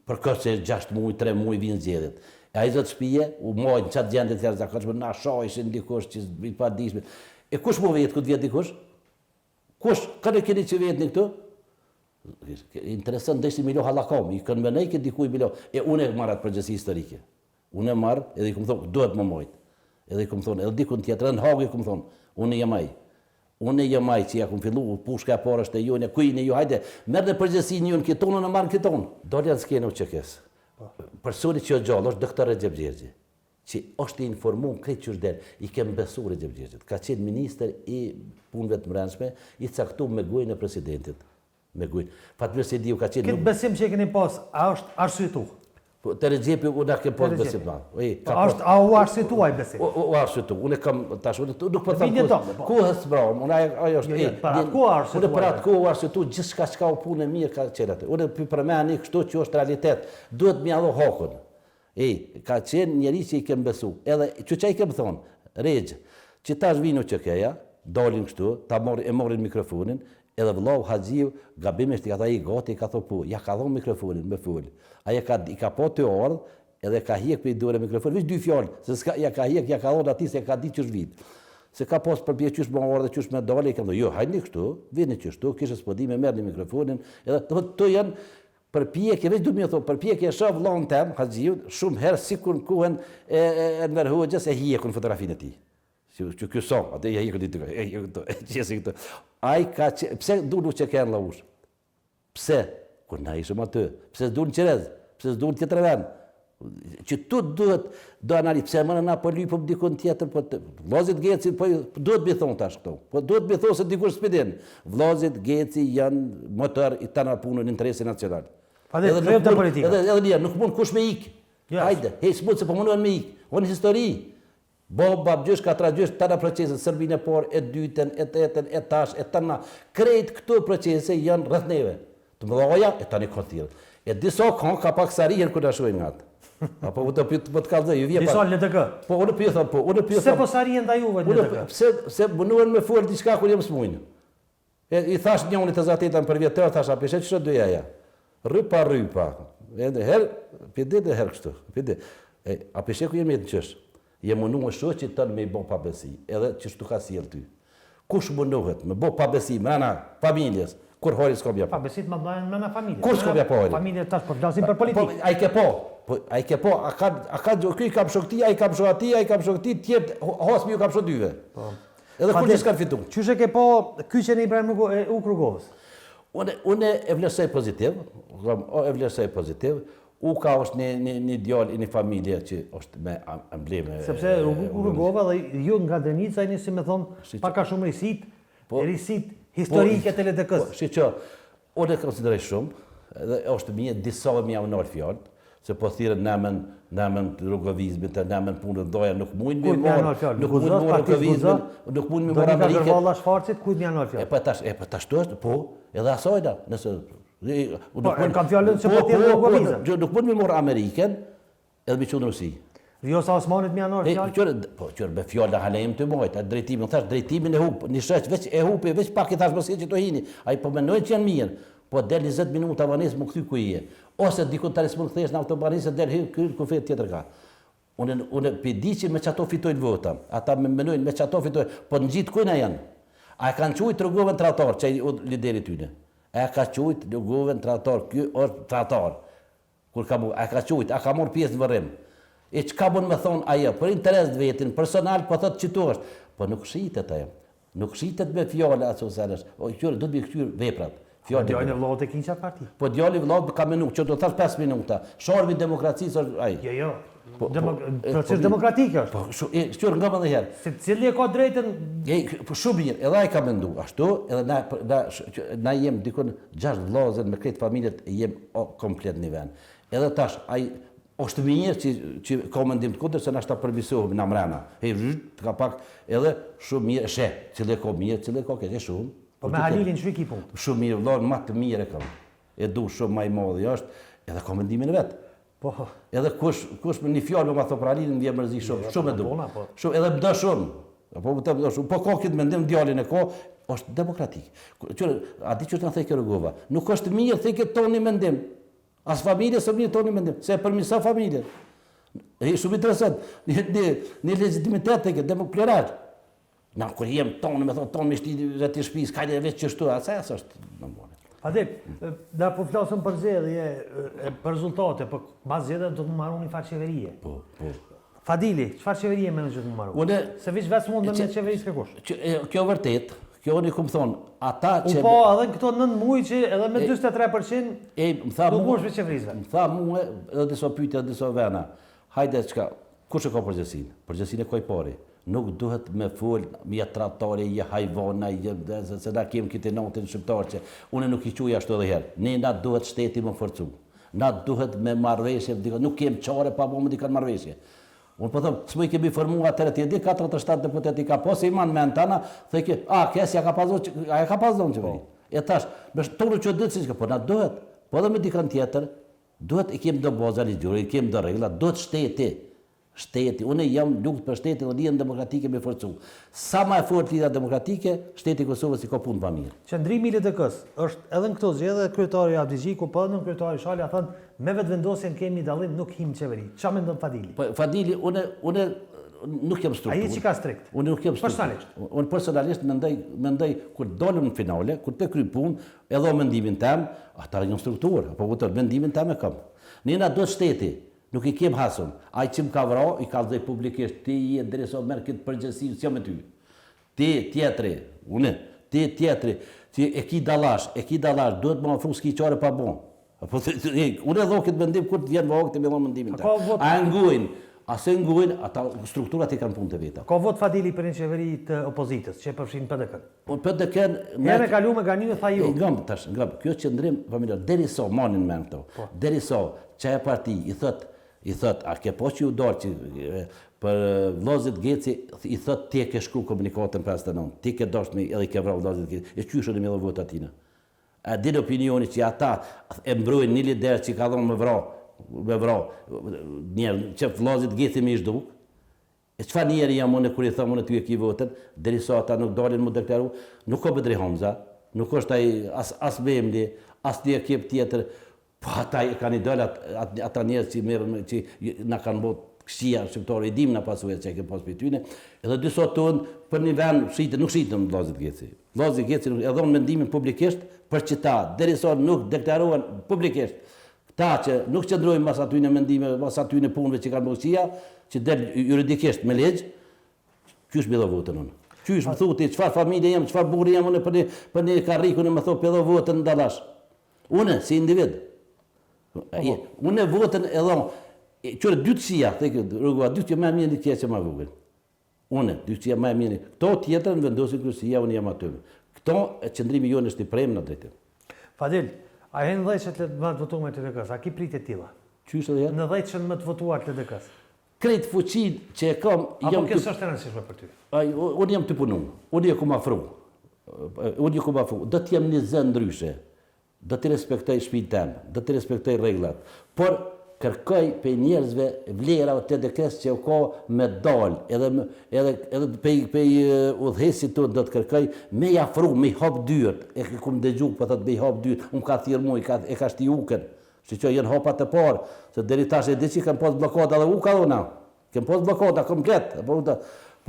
Për kështë që 6 muaj, 3 muaj vinë zjedhjet. E a i zëtë shpije, u mojnë qatë gjendit tjerë zakonshme, na shajshin dikush që i pa dishme. E kush mu vetë këtë vjetë dikush? Kush? Kërë e keni që vetë një këtu? Interesant, dhe ishte Milo Halakom, i kënë me nejke dikuj Milo. E unë e marrë atë përgjësi historike. Unë e marrë, edhe i këmë thonë, duhet më mojtë. Edhe i këmë thonë, edhe dikun tjetër, edhe në hagë i këmë thonë, unë e jamaj. Unë e jamaj që ja këmë fillu, pushka e parë është e ju, kujnë e ju, hajde, merë në përgjësi një në kitonë, në marë në kitonë. Dolja në skene u që kesë. Personi që o gjallë është doktor Recep Gjergji, që është i informu krejtë që është delë, i kemë besu Recep Gjergjit. Ka qenë minister i punëve të mrenshme, i caktu me gujnë e presidentit. Me gujnë. Fatmir se di u ka qenë... Këtë besim që e keni pas, a është arsytu? Të Recepi, unë a kemë pas besim na. A u arsytu a i besim? U arsytu, unë e kam tash, nuk për thamë kohës bravo, unë ajo është... Për atë kohë arsytu? Unë për atë kohë u arsytu, gjithë shka qka u punë e mirë ka qenë atë. Unë për me një kështu që është realitet, duhet me allo hakun. Ka qenë njeri që i kemë besu. Edhe, që i kemë thonë, regjë, që tash vinu që keja, dalin kështu, e morin mikrofonin, edhe vëllau Haxhiu gabimisht i ka tha i gati, i ka thopu, ja ka dhonë mikrofonin me full. Aja i ka po të ardhë, edhe ka hjek për i dure mikrofonin, vish 2 fjallë, se ja ka hjek, ja ka dhonë ati se ka di qësh vitë. Se ka pas përpje qësh më ardhë, qësh me dole, i ka thonë, jo, hajni kështu, vini qështu, kishë spodime, merë një mikrofonin, edhe të janë përpjekje, veç du me thonë, përpjekje shë vëllaun tem, Haxhiu, shumë herë, sikur në kuhen e nërhogjës e hjekun fotografinë e ti. Që kjo sa, atë ja hjekun ditë, qesi këtë. Ai ka që, pse dunu që kënë la ushë? Pse? Kur na ishëm atë, pse s'dun qërez, pse s'dun tjetër ven? Që tu duhet, do analiz, pse më na po lypëm dikun tjetër, po vllazit Geci, po duhet me thonë tash këto, po duhet me thonë se dikush s'pidin. Vllazit Geci janë motor i tana punën në interesin nacional. Edhe drejtë të politika. Edhe njerë, nuk mund kush me ikë. Hajde, hej, s'mund se po mundohen me ikë. Onë histori. Bab gjysh, 4 gjysh, tana proceset, Sërbinë e parë, e dytën, e tetën, e tash, e tana. Krejt këto procese janë rreth neve. Të mëdhaja, e tani ka tjilë. E disa ka pak sarijen kër në shuajnë nga atë. Apo u të po të kallëzoj, ju vjen. Disa LDK. Po unë pyeta, Pse po sarien ndaj juve LDK? Pse mënuan me fol diçka kur jam smujnë. I thash njëri të zatetën për vjetër, thash a peshe ç'do doja ja. Rypa. Edhe herë pidet herë kështu. Pidet. A peshe ku jemi të çesh. Je mënuar shoqit ton me bë pabesi, edhe ç'shtu ka sjell ty. Kush mënohet me bë pabesi brenda familjes? Kur hori s'ka bja po. Pabesit më bëjnë në familje. Kur s'ka bja po hori? Familje tash po flasim për politikë. Ai ke po, a ka ky kam shokti, ai kam shokti, ai kam shokti, tjetër hosmi ju kam shok dyve. Po. Edhe kur s'kan fitu. Qysh e ke po kyçen e Ibrahim Ukrugovës? Unë e vlerësoj pozitiv, u ka është një djalë i një familje që është me embleme. Sepse Ukrugova dhe ju nga Drenica jeni si me thonë paka shumë risit historike të LDK-s. Shqo, unë e konsideroj shumë, edhe është mirë disa me ja unor fjallë, se po thirën namen rrugovizmit, namen punë doja, nuk mund me morë rrugovizmin, nuk mund me morë Amerikën. Do një ka Kërvalla Shfarcit, kujt me janë orë fjallë? Po tash të është, po, edhe asojna, nëse... Po, e kam fjallën që po tjenë rrugovizm. Nuk mund me morë Amerikën, edhe me qënë Rusi. Vjosa Osmanit me janë orë fjallë? Po, qërë be fjallë në halejmë të mojtë, drejtimin, thash, drejtimin e hupë, një sheq, veç e hupë, veç pak i thash mësi që të hini, a i po menojnë që janë mirë, po del 20 minuta avanis më këthy ku i e. Ose dikun të resmën këthesh në autobanis e del kërë kufet tjetër ka. Unë pidi që me qato fitojnë vota, ata me menojnë me qato fitojnë, po në gjitë kujna janë. A e kanë qujtë rrugovën tratar, që e lideri tyne. A e ka qujtë rrugovën tratar, kjo është tratar. A e ka qujtë, a ka morë pjesë në vërrim. E që ka mund me thonë ajo, për interes të vetin, personal, po thotë që tu është. Po nuk shitet ajo. Nuk shitet me fjole aso sërës. O, qërë, du të bëjë këqyrë veprat. Djali vllavët e kinë qatë parti? Po djali vllavët ka menu, që do të thash 5 minuta. Sharmi demokracisë është ai. Jo. Proces demokratikë është. Po, shqyrë nga më dhe herë. Se cili e ka drejtën? Shumë mirë, edhe ai ka mendu, ashtu, edhe na jem dikon 6 vllazër me këtë familjet jem komplet një vend. Edhe tash, ai është mirë që ka mendim të kundër se na shta përvisohëm në mrena. Ka pak edhe shumë mirë, cili e ka mirë, cili e ka këtë shumë. Po me Halilin që i ki punë? Shumë mirë, vëllon, ma të mirë e kam. E du shumë ma i modhi është, edhe ka mendimin e vetë. Po. Edhe kush me një fjallë ma thë për Halilin, vje mërzi shumë, shumë e du. Edhe më dë shumë. Po ka këtë mendim, djallin e ka, është demokratik. A di që të në thejke Rugova, nuk është mirë thejke toni mendim. As familje së mirë toni mendim, se e përmisa familje. Shumë interesant, një legitimitet thejke, demokratik. Na, kur jem tonë, me thonë tonë me shti rëti shpis, kajde veç që shtu, atësa jasë është në mëne. Adil, da po flasëm për zedhje, për rezultate, për bas zedhje do të më marru një farë qeverie. Po. Fadili, qëfar qeverie me në që të më marru? Se vish vetë mund dhe me qeverisë këkush? Kjo vërtet, kjo një këmë thonë, ata që... Po, edhe në këto 9 muj që edhe me 23% do bush me qeverisë. Më tha muë, edhe diso pyte, edhe diso vena, hajde qka, kush e ka përgjësin? Përgjësin e koj pari. Nuk duhet me full, me trattori, hajvona, se na kem këtë notin shqiptar që unë nuk i quj ashtu edhe herë. Ne na duhet shteti më forcu. Na duhet me marveshje, nuk kem qare pa më dikën marveshje. Unë po thëmë, s'më i kemi formu atërë të jedi, 47 deputeti ka po, se i manë me në tana, thëjke, kësja ka pas zonë që vëri. E tash, me tonë që dhëtë si që ka, po na duhet, po dhe me dikën tjetër, duhet i kem do boza ligjuri, i kem do regla, duhet shteti, unë jam lukt për shtetin dhe lidhën demokratike me forcu. Sa ma e fort lidhën demokratike, shteti Kosovës i ka punë pa mirë. Qëndrimi i LDK-s është edhe në këto zgjedhje, kryetari Abdigjiku, po edhe në kryetari Shali, a thënë, me vetë vendosjen kemi dallim, nuk him qeveri. Qa me ndonë Fadili? Fadili, unë nuk jem struktur. A je që ka strikt? Unë nuk jem struktur. Personalisht? Unë personalisht mendoj, kur dolem në finale, kur të kry punë, edhe mendimin tem, ata një struktur, apo mendimin tem e kam. Nina do shteti. Nuk i kem hasëm. Ai që më ka vra, i ka dhej publikisht, ti i e dreso merë këtë përgjësi, s'jam me ty. Ti tjetëri, ti tjetëri, ti e ki dalash, duhet më afru s'ki qare pa bon. Unë e dho këtë mendim, kur të vjenë vahë këtë me dho mendimin ta. A ngujnë, ase ngujnë, ata strukturat i kanë punë të veta. Ka vot Fadili për një qeveri të opozitës, që e përfshin PDK-n? PDK-n... Herë e kalu me Ganiu, tha ju. Ngam, kjo qëndrim familjar, deri so, manin me në këto, deri so, që e parti, i thot, a ke po që ju dorë që për vlozit Geci, i thot, ti e ke shku komunikatën 59, ti ke dorë me edhe i ke vra vlozit Geci, e qyshë në me dhe vot atina. A din opinioni që ata e mbrojnë një lider që ka dhonë me vra, me vra, njerë, që vllazit Geci me ishdu, e çfarë njerë jam unë kur i thëmë unë ty e ki votën, derisa ata nuk dalin më deklaru, nuk ka Bedri Hamza, nuk është ai as Memli, as një ekip tjetër, po ata i kanë i dalë ata njerëz që na kanë bërë këshia shqiptare, i dim na pasujet që e ke pas për tyne, edhe dy sot tonë për një vend nuk shitën vllazit Geci. Vllazit Geci e dhonë mendimin publikisht për qita, derisa nuk deklaruan publikisht. Ta që nuk qëndrojnë mas aty në mendime, mas aty në punëve që kanë bërësia, që del juridikisht me legjë, qysh me dho votën unë? Qysh më thuti, qëfar familje jam, qëfar burri jam unë për një karikun e më thot për dho votën në dalash. Une, si individ. Une votën e dho, qërë dytësia, rrugua, dytësia me mirë një kjeqë ma vogën. Une, dytësia me mirë. Këto tjetër në vendosin kërësia, unë jam aty. Këto qëndrimi jonë është i premë në drejtim. Fadil, a e në dhejqët më të votuar me të LDK-s? A ki pritje tila? Qysh edhe jetë? Në dhejqën më të votuar të LDK-s? Kretë fuqin që e kam... Apo kësë është e rëndësishme për ty? Unë jam të punu, unë jam ku ma fru. Do t'jem një zë ndryshe, do t'i respektoj shtëpinë temë, do t'i respektoj rregullat, por kërkoj për njerëzve vlera o të LDK-s që u ka me dalë, edhe për udhëheqësit tonë do të kërkoj me i afru, me i hap dyert, e kum dëgju po thot me i hap dyert, unë ka thirrë mua, e ka shti ukën, që janë hapat e parë, se deri tash e di që kanë pas bllokada edhe uka dhona, kanë pas bllokada komplet,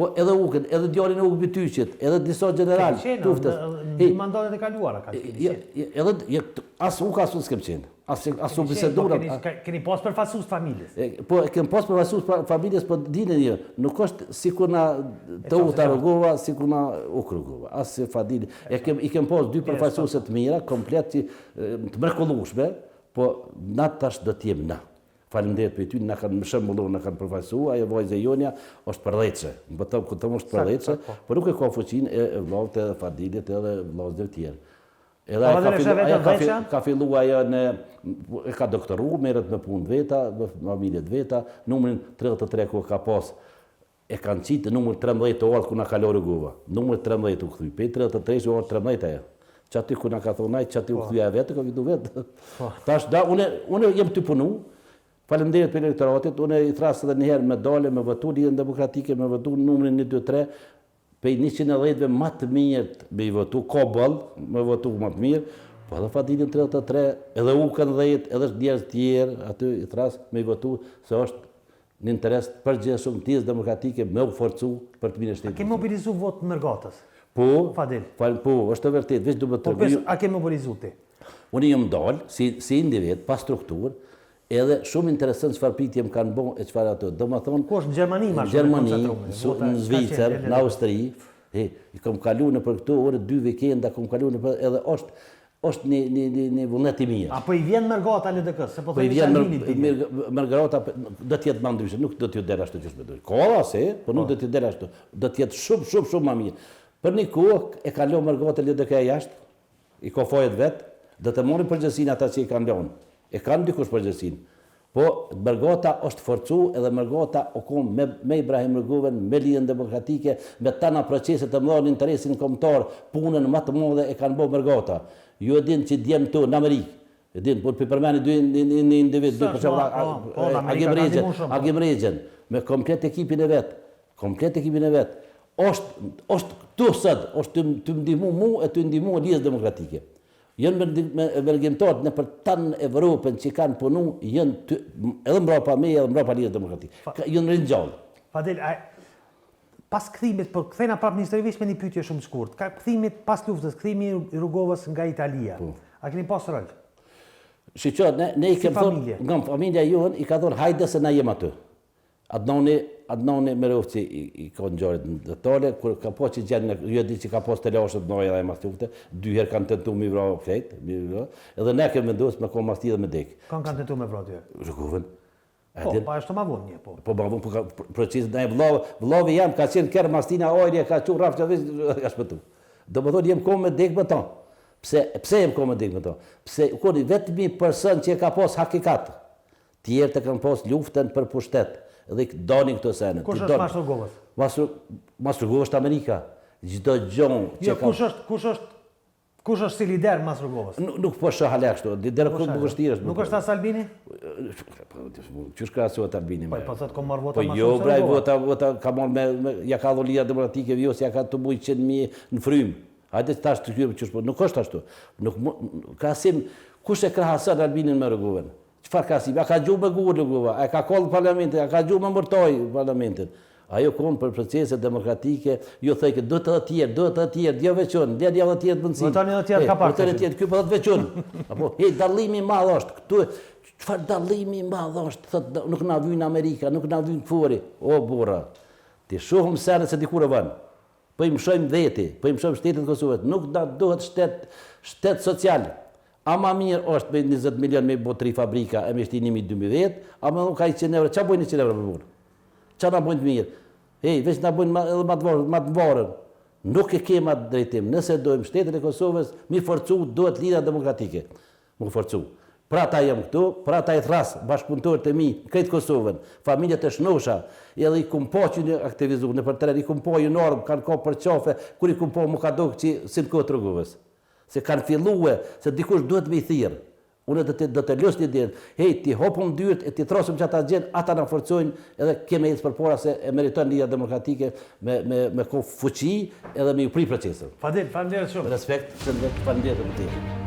po edhe ukën, edhe djalin e ukë Bityqit, edhe disa general, tuftës. Në mandatet e kaluara ka qenë. Edhe as uka as unë s'kem qenë. As u bisedura. Keni pas përfaqësues familjes. Po kem pas përfaqësues familjes, po dini një, nuk është sikur na Teuta rrugova, sikur na Uk rrugova. As Fadili. I kem pas dy përfaqësuese të mira, komplet të mrekullueshme, po na tash do të jem na. Faleminderit për ty, na kanë më shembullur, na kanë përfaqësuar, ajo vajza Jonja është përdhëçe. Më thon ku të mos përdhëçe, por nuk e ka fuqinë e vllavët e Fadilit edhe vllazëve të tjerë. Edhe ka filluar ajo e ka doktoru, merret me punë veta, me familje të veta, numrin 33 ku ka pas e kanë qitë numër 13 të orë ku na kaloi rrugova. Numër 13 u kthy. Pe 33 orë 13 ajo. Që aty ku na ka thonaj, që aty u kthyja vetë, ka vitu vetë. Tash da unë jem të punu. Faleminderit për elektoratit, unë i thrasë edhe njëherë me dale, me votu Lidhjen Demokratike, me votu numrin 1, 2, 3, pe 110-ve më të mirë me i votu, ka bëllë, me votu më të mirë, po edhe Fadilin 33, edhe Ukën 10, edhe njerëz tjerë, aty i thrasë me i votu, se është në interes përgjithshëm të Lidhjes Demokratike me u forcu për të mirën e shtetit. A ke mobilizu votë Mërgatës? Po, Fadil. Po, është e vërtet, veç du më të rëgju. A ke mobilizu ti? Unë jam dalë, si individ, pa strukturë, edhe shumë interesant çfarë pyetje më kanë bërë e çfarë ato. Domethënë, ku është në Gjermani më shumë? Në Zvicër, në Austri, i kam kaluar për këto orë 2 vikenda, kam kaluar edhe është një vullnet i mirë. Apo i vjen Mërgata LDK-s, se po themi Salvinit. Mërgata do të jetë më ndryshe, nuk do të jetë ashtu siç mendoj. Ka se, po nuk do të jetë ashtu. Do të jetë shumë më mirë. Për një kohë e ka lënë Mërgata LDK jashtë, i ka fajet vet, do të marrin përgjegjësinë ata që i kanë lënë. E kanë dikush përgjegjësinë. Po Mërgata është forcu edhe Mërgata o kom me Ibrahim Rëgovën, me Lidhjen Demokratike, me tana proceset të mëdha në interesin kombëtar, punën më të madhe e kanë bërë Mërgata. Ju e din që djem këtu në Amerikë. E din, por përmeni dy individ, për shembull Agim Regjen, me komplet ekipin e vet. Është këtu sot, është të ndihmu mu e të ndihmu Lidhjes Demokratike. Jënë mërgjimtarët në për tanë Evropën që kanë punu, jënë edhe mbrapa me, edhe mbrapa Lidhjes Demokratike. Jënë rinjallë. Fadil, pas këthimit, për këthejna prapë ministerivisht me një pyetje shumë shkurt, ka këthimit pas luftës, këthimi i Rrugovës nga Italia, a keni pas rol? Shqyqo, ne i kemë thonë, nga familja jonë i ka thonë, hajde se na jem aty. Adnoni Merovci i ka në gjarit në detale, kur ka po që gjenë, ju e di që ka po të lashët noja dhe mas lufte, 2 herë kanë tentu mi vra krejt, edhe ne kemë vendosë me ko mas ti dhe me dekë. Kanë tentu me vra ty? Rrugovën. Po, pa është të ma vonë një, po. Po, ma vonë, procesit, ne vlovi jam, ka qenë kërë mastina ojrje, ka qurë rafë që vishë, ka shpëtu. Do më thonë, jem ko me dekë me ta. Pse jem ko me dekë me ta? Pse, kërë vetëmi person që ka pas hakikat, tjerë të kanë pas luftën për pushtet, dhe dani këto sene. Kush është Mastër Rrugovës? Mastër Rrugovës është Amerika. Çdo gjon që ka... Kush është Kush është si lider mas Rrugovës? Nuk po shoh halek kështu, deri ku nuk është thjesht. Nuk është as Albini? Qysh krahasohet Albini me? Po thotë ka marrë vota Po mas jo, shumë se braj Rrugova. vota ka marrë ja ka dhënë Liga Demokratike Vjos, ja ka të bujë 100.000 në frym. Hajde tash të hyjmë çështë, nuk është ashtu. Nuk krahasim kush e krahason Albinin me Rrugovën. Çfarë krahasim? A ka gjuhë me gurë Rrugova, a ka kollë parlamentin, a ka gjuhë me mërtoj parlamentin. Ajo konë për procese demokratike, jo thëjke, do të tjerë, djo veçon, djo të tjerë bëndësi. Votani dhe tjerë ka pak. Votani tjerë, kjo për dhe veçon. Apo, dallimi madh është, këtu, çfarë dallimi madh është, thot, nuk na vynë Amerika, nuk na vynë këfori. O, burra, ti shohëm sene se dikur e vanë. Po i mshojmë veti, po i mshojmë shtetin Kosovës, nuk da dohet shtet social. Ama mirë është me 20 milion me bo 3 fabrika e me shtinimi 2010, ama nuk ka 100 euro, qa bojnë 100 euro për burë? Qa na bojnë të mirë? Veç na bojnë edhe ma të varën. Nuk e kema drejtim. Nëse dojmë shtetin e Kosovës, mi forcu dohet Liga Demokratike. Mu forcu. Pra ta jam këtu, pra ta i thras, bashkëpunëtorët e mi, këtë Kosovën, familjet e shnosha, edhe i kumpo që një aktivizu, në për teren, i kumpo ju normë, kanë ko për qafe, kur i kumpo mu ka do që si në këtë Rrugovës. Se kanë filluë, se dikush duhet me i thirë. Unë do të lësë një dirë, hej, ti hopëm dyrt, e ti trosëm që ata gjenë, ata në forcojnë, edhe keme jetës për pora se e meriton Liga Demokratike me ko fuqi edhe me ju pri procesën. Fadil, faleminderit shumë. Respekt, falenderoj të më tjerë.